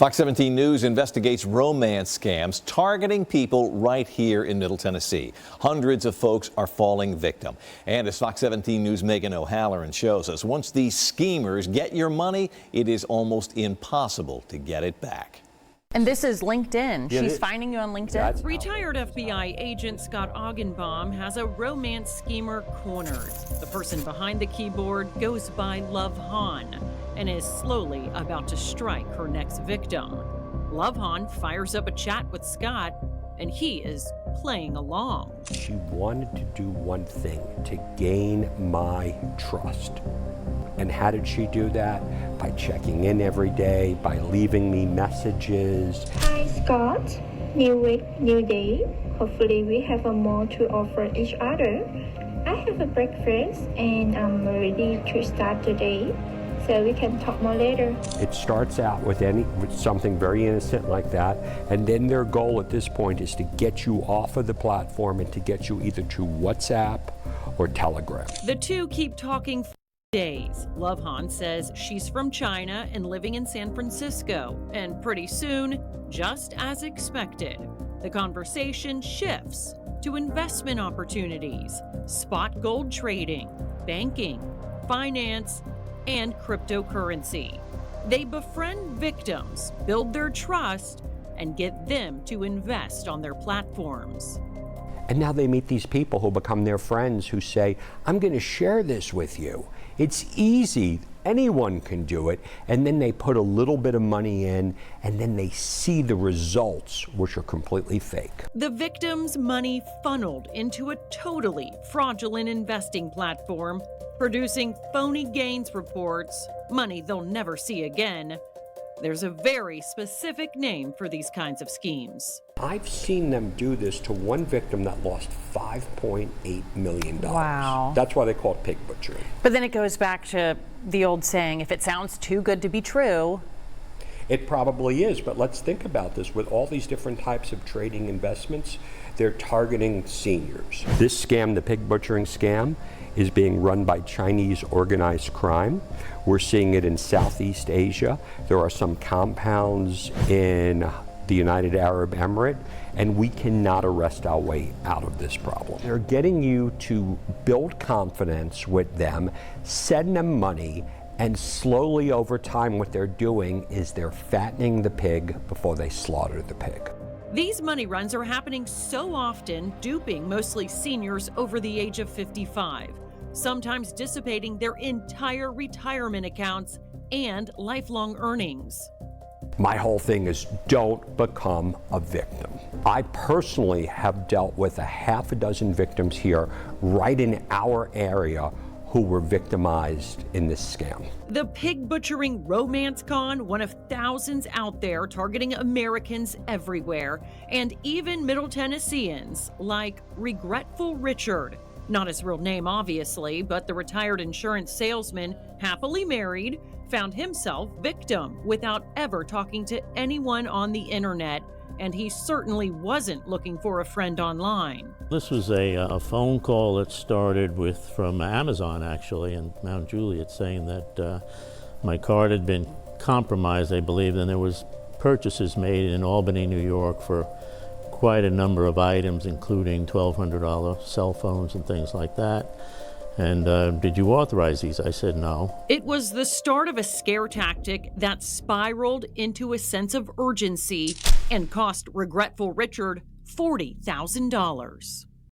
Fox 17 News investigates romance scams targeting people right here in Middle Tennessee. Hundreds of folks are falling victim. And as Fox 17 News' Megan O'Halloran shows us, once these schemers get your money, it is almost impossible to get it back. And this is LinkedIn. She's finding you on LinkedIn. Retired FBI agent Scott Augenbaum has a romance schemer cornered. The person behind the keyboard goes by Love Han and is slowly about to strike her next victim. Love Han fires up a chat with Scott, and he is playing along. She wanted to do one thing, to gain my trust. And how did she do that? By checking in every day, by leaving me messages. Hi Scott, new week, new day. Hopefully we have more to offer each other. I have a breakfast and I'm ready to start today, so we can talk more later. It starts out with something very innocent like that, and then their goal at this point is to get you off of the platform and to get you either to WhatsApp or Telegram. The two keep talking for days. Love Han says she's from China and living in San Francisco, and pretty soon, just as expected, the conversation shifts to investment opportunities, spot gold trading, banking, finance, and cryptocurrency. They befriend victims, build their trust, and get them to invest on their platforms. And now they meet these people who become their friends who say, I'm going to share this with you. It's easy. Anyone can do it. And then they put a little bit of money in, and then they see the results, which are completely fake. The victim's money funneled into a totally fraudulent investing platform, producing phony gains reports, money they'll never see again. There's a very specific name for these kinds of schemes. I've seen them do this to one victim that lost $5.8 million. Wow. That's why they call it pig butchering. But then it goes back to the old saying, if it sounds too good to be true. It probably is, but let's think about this. With all these different types of trading investments, they're targeting seniors. This scam, the pig butchering scam, is being run by Chinese organized crime. We're seeing it in Southeast Asia. There are some compounds in the United Arab Emirates, and we cannot arrest our way out of this problem. They're getting you to build confidence with them, send them money, and slowly over time what they're doing is they're fattening the pig before they slaughter the pig. These money runs are happening so often, duping mostly seniors over the age of 55, sometimes dissipating their entire retirement accounts and lifelong earnings. My whole thing is don't become a victim. I personally have dealt with a half a dozen victims here right in our area who were victimized in this scam. The pig butchering romance con, one of thousands out there targeting Americans everywhere, and even Middle Tennesseans like Regretful Richard. Not his real name, obviously, but the retired insurance salesman, happily married, found himself victim without ever talking to anyone on the internet, and he certainly wasn't looking for a friend online. This was a phone call that started from Amazon, actually, in Mount Juliet, saying that my card had been compromised, I believe, and there was purchases made in Albany, New York for quite a number of items, including $1,200 cell phones and things like that. And did you authorize these? I said no. It was the start of a scare tactic that spiraled into a sense of urgency and cost Regretful Richard $40,000.